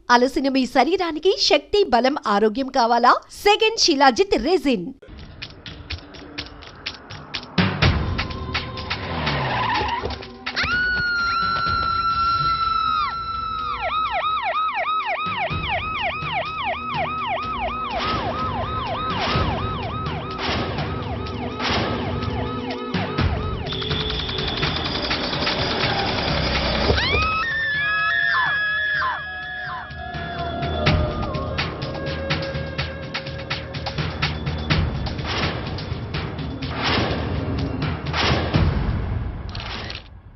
అలసిన మీ శరీరానికి శక్తి, బలం, ఆరోగ్యం కావాలా? Second shilajit resin.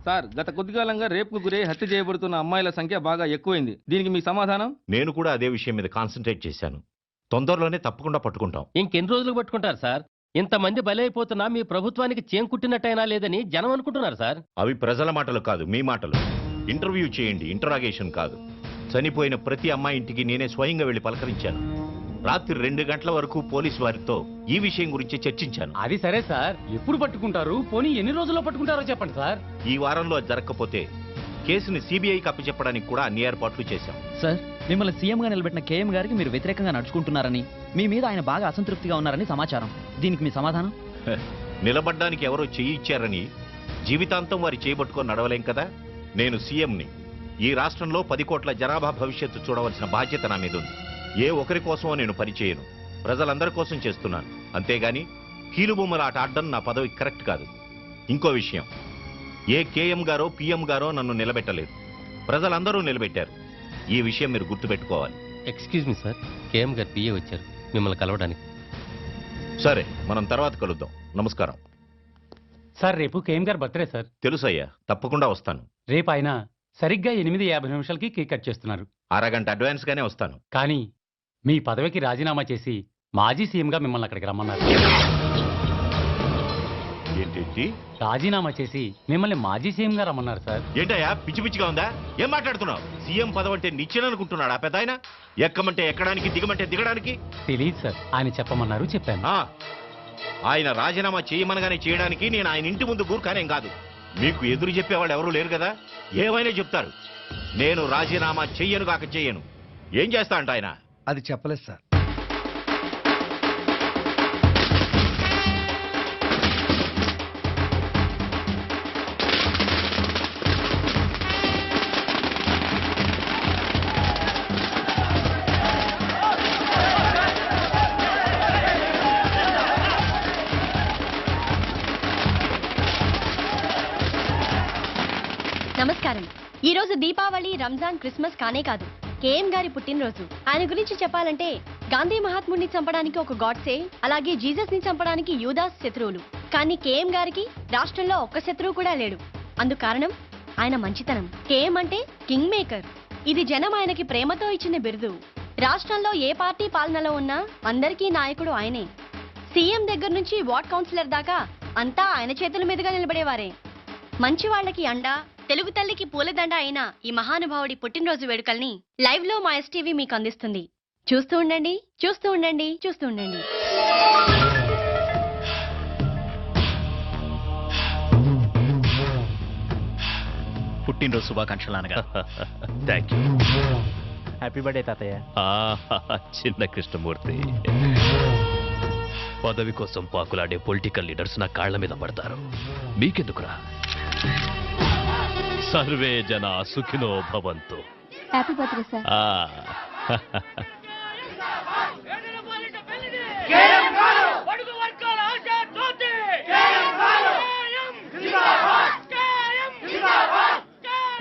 సార్, గత కొద్ది కాలంగా రేపుకు గురై హత్య చేయబడుతున్న అమ్మాయిల సంఖ్య బాగా ఎక్కువైంది. దీనికి మీ సమాధానం? నేను కూడా అదే విషయం మీద కాన్సన్ట్రేట్ చేశాను. తొందరలోనే తప్పకుండా పట్టుకుంటాం. ఇంకెన్ని రోజులు పట్టుకుంటారు సార్? ఇంతమంది బలైపోతున్నా మీ ప్రభుత్వానికి చేంకుట్టినట్టయినా లేదని జనం అనుకుంటున్నారు సార్. అవి ప్రజల మాటలు కాదు, మీ మాటలు. ఇంటర్వ్యూ చేయండి, ఇంటరాగేషన్ కాదు. చనిపోయిన ప్రతి అమ్మాయి ఇంటికి నేనే స్వయంగా వెళ్లి పలకరించాను. రాత్రి 2 గంటల వరకు పోలీసు వారితో ఈ విషయం గురించి చర్చించాను. అది సరే సార్, ఎప్పుడు పట్టుకుంటారు? పోనీ ఎన్ని రోజుల్లో పట్టుకుంటారో చెప్పండి సార్. ఈ వారంలో అది జరగకపోతే కేసుని సిబిఐకి అప్పచెప్పడానికి కూడా అన్ని ఏర్పాట్లు చేశాం. సార్, మిమ్మల్ని సీఎంగా నిలబెట్టిన కేఎం గారికి మీరు వ్యతిరేకంగా నడుచుకుంటున్నారని, మీ మీద ఆయన బాగా అసంతృప్తిగా ఉన్నారని సమాచారం. దీనికి మీ సమాధానం? నిలబడ్డానికి ఎవరో చెయ్యి ఇచ్చారని జీవితాంతం వారి చేయబట్టుకొని నడవలేం కదా. నేను సీఎంని. ఈ రాష్ట్రంలో 10 కోట్ల జనాభా భవిష్యత్తు చూడవలసిన బాధ్యత నా మీద ఉంది. ఏ ఒకరి కోసమో నేను పనిచేయను, ప్రజలందరి కోసం చేస్తున్నాను. అంతేగాని కీలుబొమ్మల ఆట ఆడడం నా పదవి కరెక్ట్ కాదు. ఇంకో విషయం, ఏ కేఎం గారో పిఎం గారో నన్ను నిలబెట్టలేదు, ప్రజలందరూ నిలబెట్టారు. ఈ విషయం మీరు గుర్తుపెట్టుకోవాలి. ఎక్స్క్యూజ్ మీ సార్, కేఎం గారు పిఏ వచ్చారు మిమ్మల్ని కలవడానికి. సరే, మనం తర్వాత కలుద్దాం. నమస్కారం. సార్, రేపు కేఎం గారు బర్త్డే సార్. తెలుసయ్యా, తప్పకుండా వస్తాను. రేపు ఆయన సరిగ్గా 8:50 కేక్ కట్ చేస్తున్నారు. అరగంట అడ్వాన్స్ గానే వస్తాను. కానీ మీ పదవికి రాజీనామా చేసి మాజీ సీఎంగా మిమ్మల్ని అక్కడికి రమ్మన్నారు. ఏంటి? రాజీనామా చేసి మిమ్మల్ని మాజీ సీఎంగా రమ్మన్నారు సార్. ఏంటయ్యా, పిచ్చి పిచ్చిగా ఉందా? ఏం మాట్లాడుతున్నావు? సీఎం పదవి అంటే నిచ్చెననుకుంటున్నాడా పెద్ద ఆయన? ఎక్కమంటే ఎక్కడానికి, దిగమంటే దిగడానికి. తెలియదు సార్, ఆయన చెప్పమన్నారు, చెప్పాను. ఆయన రాజీనామా చేయమనగానే చేయడానికి నేను ఆయన ఇంటి ముందు గూర్ఖానేం కాదు. మీకు ఎదురు చెప్పేవాళ్ళు ఎవరూ లేరు కదా, ఏమైనా చెప్తారు. నేను రాజీనామా చెయ్యను కాక చెయ్యను. ఏం చేస్తా అంట ఆయన? అది చెప్పలేదు సార్. నమస్కారం. ఈ రోజు దీపావళి, రంజాన్, క్రిస్మస్ కానే కాదు, కేఎం గారి పుట్టినరోజు. ఆయన గురించి చెప్పాలంటే గాంధీ మహాత్ముడిని చంపడానికి ఒక గాడ్సే, అలాగే జీసస్ ని చంపడానికి యూదాస్ శత్రువులు. కానీ కేఎం గారికి రాష్ట్రంలో ఒక్క శత్రువు కూడా లేడు. అందుకు కారణం ఆయన మంచితనం. కేఎం అంటే కింగ్ మేకర్. ఇది జనం ఆయనకి ప్రేమతో ఇచ్చిన బిరుదు. రాష్ట్రంలో ఏ పార్టీ పాలనలో ఉన్నా అందరికీ నాయకుడు ఆయనే. సీఎం దగ్గర నుంచి వార్డ్ కౌన్సిలర్ దాకా అంతా ఆయన చేతుల మీదుగా నిలబడేవారే. మంచి వాళ్ళకి అండా, తెలుగు తల్లికి పూలదండ అయిన ఈ మహానుభావుడి పుట్టినరోజు వేడుకల్ని లైవ్ లో మా ఎస్టీవీ మీకు అందిస్తుంది. చూస్తూ ఉండండి, చూస్తూ ఉండండి, చూస్తూ ఉండండి. పుట్టినరోజు శుభాకాంక్షలు నాన్నగారు. Thank you. హ్యాపీ బర్త్డే తాతయ్య. చిన్న కృష్ణమూర్తి, పదవి కోసం పాకులాడే పొలిటికల్ లీడర్స్ నా కాళ్ల మీద పడతారు. మీకెందుకురా? సర్వే జన సుఖినో భవంతు. Happy birthday sir.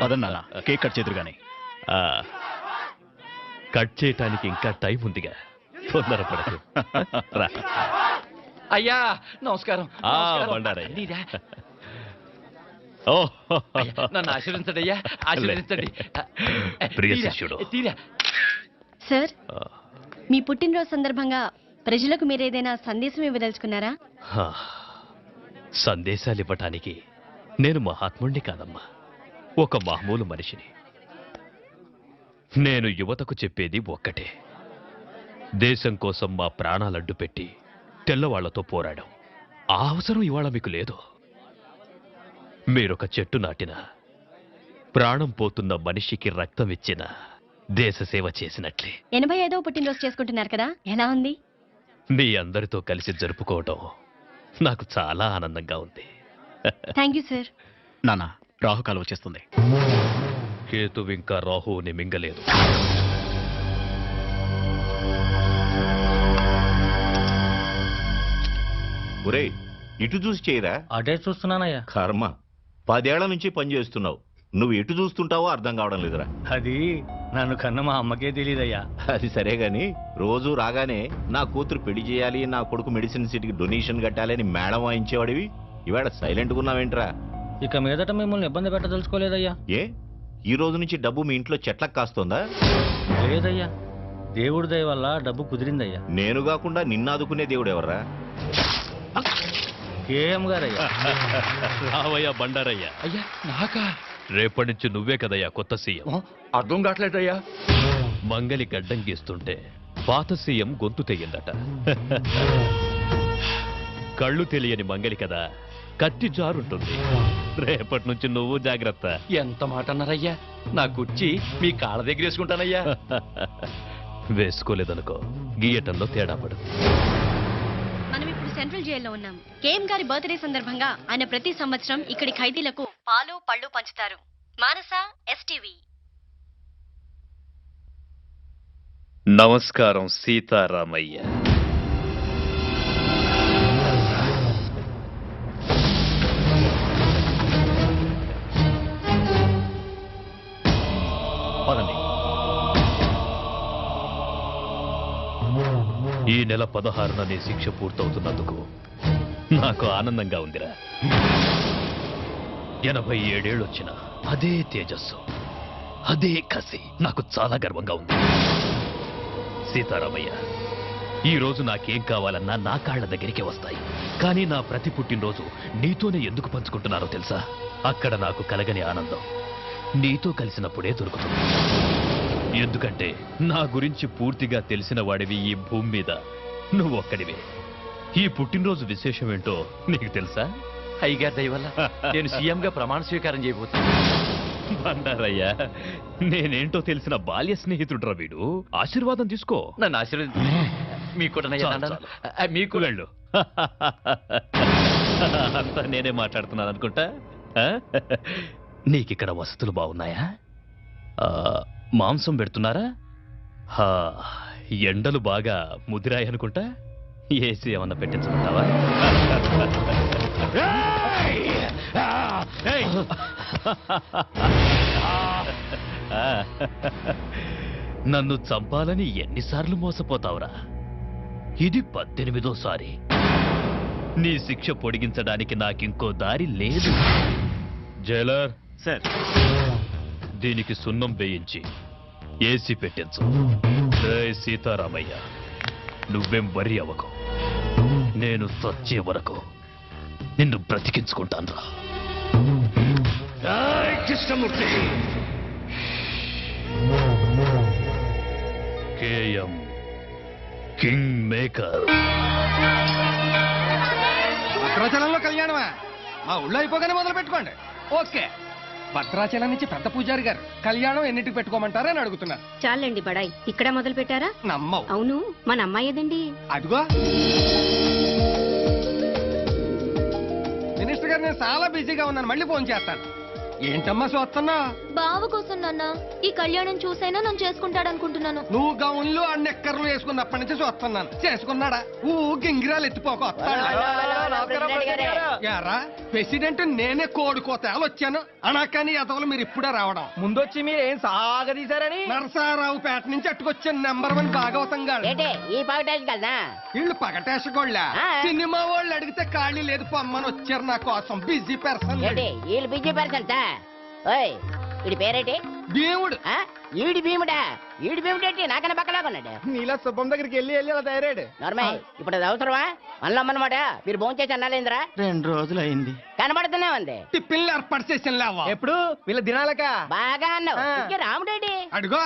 పదన్నా, కేక్ కట్ చేతురు గాని. కట్ చేయటానికి ఇంకా టైం ఉందిగా, తొందరపడదు. అయ్యా నమస్కారం. బండారయ్య, నన్ను ఆశీర్వదించండి అయ్యా, ఆశీర్వదించండి. ప్రియ శిష్యుడు. సార్, మీ పుట్టినరోజు సందర్భంగా ప్రజలకు మీరేదైనా సందేశం ఇవ్వదలుచుకున్నారా? సందేశాలు ఇవ్వటానికి నేను మహాత్ముణ్ణి కాదమ్మా, ఒక మామూలు మనిషిని. నేను యువతకు చెప్పేది ఒక్కటే, దేశం కోసం మా ప్రాణాలడ్డు పెట్టి తెల్లవాళ్లతో పోరాడాం. ఆ అవసరం ఇవాళ మీకు లేదు. మీరొక చెట్టు నాటిన, ప్రాణం పోతున్న మనిషికి రక్తం ఇచ్చిన దేశ సేవ చేసినట్లే 85వ పుట్టినరోజు చేసుకుంటున్నారు కదా, ఎలా ఉంది? మీ అందరితో కలిసి జరుపుకోవటం నాకు చాలా ఆనందంగా ఉంది. Thank you sir. నాన్న రాహుకాలం వచ్చేస్తుంది. కేతు ఇంకా రాహువుని మింగలేదు. ఒరేయ్, ఇటు చూసి చేయరా. అటే చూస్తున్నానయ్యా. కర్మ, 10 ఏళ్ల నుంచి పని చేస్తున్నావు, నువ్వు ఎటు చూస్తుంటావో అర్థం కావడం లేదురా. అది నన్ను కన్న మా అమ్మకే తెలియదయ్యా. అది సరే గాని రోజు రాగానే నా కూతురు పెళ్లి చేయాలి, నా కొడుకు మెడిసిన్ సీట్కి డొనేషన్ కట్టాలి అని మేడం వాయించేవాడివి, ఇవాళ సైలెంట్గా ఉన్నావేంట్రా? ఇక మీదట మిమ్మల్ని ఇబ్బంది పెట్టదలుచుకోలేదయ్యా. ఏ ఈ రోజు నుంచి డబ్బు మీ ఇంట్లో చెట్లకు కాస్తోందా? లేదయ్యా, దేవుడి దయ వల్ల డబ్బు కుదిరిందయ్యా. నేను కాకుండా నిన్నాదుకునే దేవుడు ఎవర్రా? కేఎం గారయ్యా. రావయ్యా బండారయ్యా. అయ్యా నాకా? రేపటి నుంచి నువ్వే కదయ్యా కొత్త సీఎం. అర్థం కావట్లేదయ్యా. మంగలి గడ్డం గీస్తుంటే పాత సీఎం గొంతు తెయ్యిందట. కళ్ళు తెలియని మంగలి కదా, కత్తి జారుంటుంది. రేపటి నుంచి నువ్వు జాగ్రత్త. ఎంత మాట అన్నారయ్యా? నా కుర్చీ మీ కాళ్ళ దగ్గర వేసుకుంటానయ్యా. వేసుకోలేదనుకో, గీయటంలో తేడా పడదు. మనం ఇప్పుడు సెంట్రల్ జైల్లో ఉన్నాం. కేఎం గారి బర్త్డే సందర్భంగా ఆయన ప్రతి సంవత్సరం ఇక్కడి ఖైదీలకు పాలు పళ్ళు పంచుతారు. మానస, ఎస్టీవీ. నమస్కారం సీతారామయ్య. పదండి. ఈ నెల 16న నీ శిక్ష పూర్తవుతున్నందుకు నాకు ఆనందంగా ఉందిరా. 87 ఏళ్ళొచ్చిన అదే తేజస్సు, అదే కసి నాకు చాలా గర్వంగా ఉంది. సీతారామయ్య, ఈ రోజు నాకేం కావాలన్నా నా కాళ్ల దగ్గరికే వస్తాయి. కానీ నా ప్రతి పుట్టినరోజు నీతోనే ఎందుకు పంచుకుంటున్నారో తెలుసా? అక్కడ నాకు కలగని ఆనందం నీతో కలిసినప్పుడే దొరుకుతుంది. ఎందుకంటే నా గురించి పూర్తిగా తెలిసిన వాడివి ఈ భూమి మీద నువ్వు ఒక్కడివే. ఈ పుట్టినరోజు విశేషం ఏంటో నీకు తెలుసా? అయ్యగారి దయ వల్ల నేను సీఎంగా ప్రమాణ స్వీకారం చేయబోతున్నా. బండారయ్యా, నేనేంటో తెలిసిన బాల్య స్నేహితుడురా వీడు. ఆశీర్వాదం తీసుకో. నన్ను ఆశీర్వదించు. మీకు కూడా చాలు, చాలు. మీకు వెళ్ళు. అంతా నేనే మాట్లాడుతున్నాను అనుకుంటా. నీకిక్కడ వసతులు బాగున్నాయా? మాంసం పెడుతున్నారా? ఎండలు బాగా ముదిరాయి అనుకుంటా. ఏసీ ఏమన్నా పెట్టించమంటావా? నన్ను చంపాలని ఎన్నిసార్లు మోసపోతావురా? ఇది 18వ. నీ శిక్ష పొడిగించడానికి నాకింకో దారి లేదు. జైలర్ సార్, దీనికి సున్నం వేయించి ఏసీ పెట్టించు. జై సీతారామయ్య, నువ్వేం వరి అవ్వకు. నేను చచ్చే వరకు నిన్ను బ్రతికించుకుంటాను రా. కృష్ణమూర్తి. KM king maker. భద్రాచలంలో కళ్యాణమా? మా ఊళ్ళో అయిపోగానే మొదలు పెట్టుకోండి. ఓకే. భద్రాచలం నుంచి పెద్ద పూజారి గారు కళ్యాణం ఎన్నిటికి పెట్టుకోమంటారా అని అడుగుతున్నారు. చాలండి బడాయి, ఇక్కడ మొదలు పెట్టారా? నమ్మవు. అవును, మన అమ్మాయి ఏదండి? అదిగో మినిస్టర్ గారు, నేను చాలా బిజీగా ఉన్నాను, మళ్ళీ ఫోన్ చేస్తాను. ఏంటమ్మా చూస్తున్నా? బావ కోసం నాన్న, ఈ కళ్యాణం చూసైనా నన్ను చేసుకుంటాడనుకుంటున్నాను. నువ్వు గౌన్లు అన్నెక్కర్లు వేసుకున్నప్పటి నుంచి చూస్తున్నాను. చేసుకున్నాడా? గింగిరాలు ఎత్తిపోక యారా ప్రెసిడెంట్ నేనే కోడుకోతాలు వచ్చాను అనకాని అతలు మీరు ఇప్పుడే రావడం. ముందొచ్చి మీరు ఏం సాగదీశారని నరసారావు పేట నుంచి అట్టుకొచ్చాను. నంబర్ 1 భాగవతం గారు. ఈ వీళ్ళు పగటేసగోళ్ళ సినిమా వాళ్ళు అడిగితే ఖాళీ లేదు పొమ్మని వచ్చారు నా కోసం. Busy person. వీళ్ళు బిజీ పర్సన్. ఓయ్, వీడి పేరేంటి? దేవుడు. ఈడి భీముడా? ఈడి భీముడేంటి నాకన్నా పక్కలాగా ఉన్నాడు? నీలా శుభం దగ్గరికి వెళ్ళి అలా తయారాడు. నార్మల్, ఇప్పుడు అది అవసరమా? అన్నమాట మీరు భోజనం చేసి అన్నాలేంద్రా? 2 రోజులు అయింది. కనబడుతూనే ఉంది. టిఫిన్లు ఏర్పాటు చేసిన లేవా? ఎప్పుడు వీళ్ళ దినాలక బాగా అన్నావు. ఇంకే రాముడేంటి? అడుగో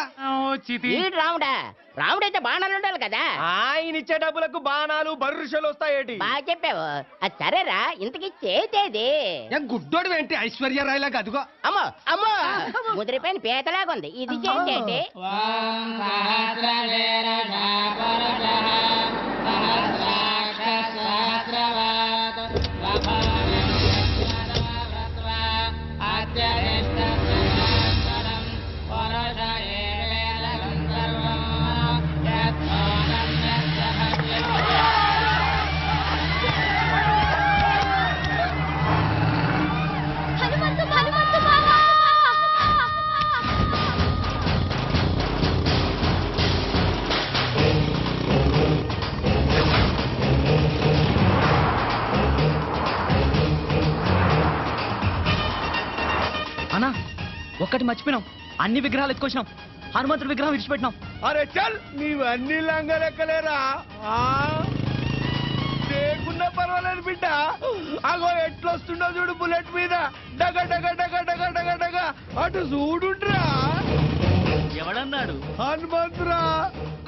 ఈడు రాముడా? రాముడైతే బాణాలు ఉండాలి కదా. ఆయన ఇచ్చే డబ్బులకు బాణాలు బర్రుషలు వస్తాయేటి? బాగా చెప్పావు. అది సరేరా, ఇంతకి చేసేది గుడ్డోడు ఏంటి ఐశ్వర్యరాయ్ లాగా? అదిగో అమ్మో అమ్మో ముదిరిపోయిన పీతలాగుంది ఇది చేసేటి అన్నా ఒక్కటి మర్చిపోయినాం, అన్ని విగ్రహాలు ఎత్తుకొచ్చినాం, హనుమంతుడి విగ్రహం విడిచిపెట్టినాం. అరే చల్ నీవు అన్ని లంగలెక్కలేరా లేకున్నా పర్వాలేదు బిడ్డ. అగో ఎట్లొస్తుండో చూడు బుల్లెట్ మీద డగ డగ డగ డగ డగ డగ అటు చూడుండ్రా. ఎవడన్నాడు? హనుమంతురా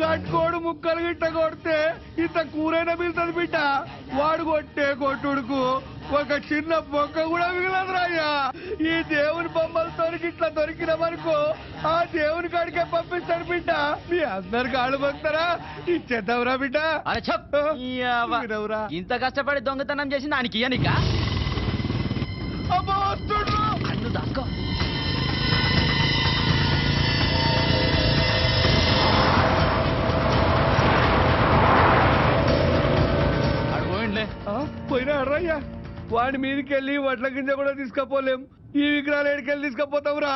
కట్టుకోడు ముక్కలు గిట్ట కొడితే ఇంత కూరైనా మిగులుతుంది బిడ్డ. వాడు కొట్టే కొట్టుడుకు ఒక చిన్న బొక్క కూడా మిగలదురాయ్యా. ఈ దేవుని బొమ్మలతో ఇట్లా దొరికినామనుకో ఆ దేవుని కాడికే పంపిస్తాడు బిడ్డ. మీ అందరు కాళ్ళు పొందుతారా ఇచ్చేద్దావురా బిడ్డ. అరే చెప్ ఇంత కష్టపడి దొంగతనం చేసి దానికి ఇయ్యనిక కన్ను దాక్కో. పోయినా అర్రయ్యా వాడి మీదకెళ్ళి వడ్ల గింజ కూడా తీసుకపోలేం. ఈ విగ్రహాలు ఎడికెళ్ళి తీసుకపోతావురా.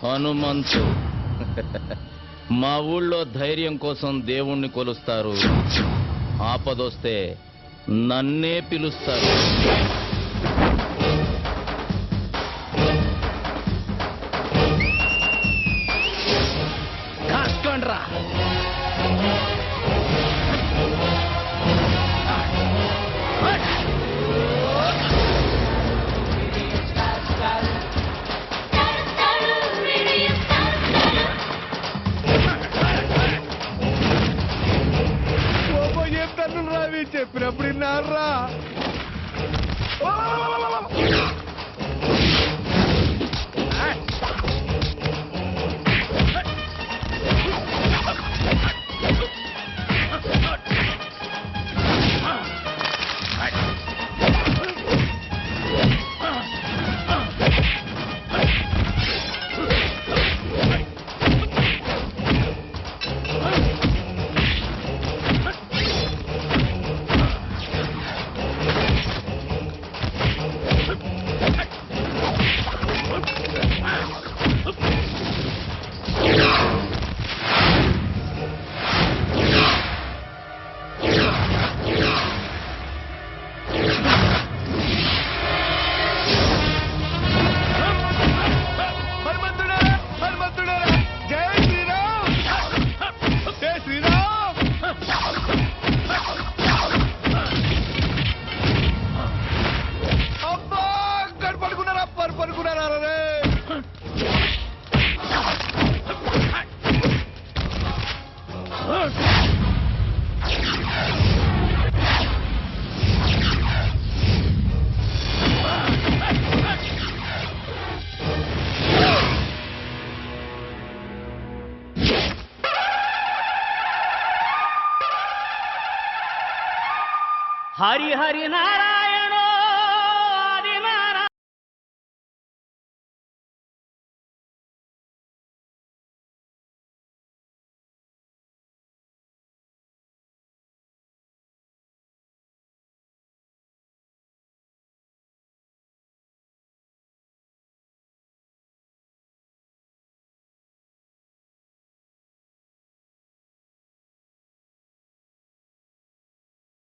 హనుమంతు మా ఊళ్ళో ధైర్యం కోసం దేవుణ్ణి కొలుస్తారు, ఆపదొస్తే నన్నే పిలుస్తారు. కాస్కండ్రా. చెప్పినప్పుడు విన్నారా? హరి హరి నారాయణ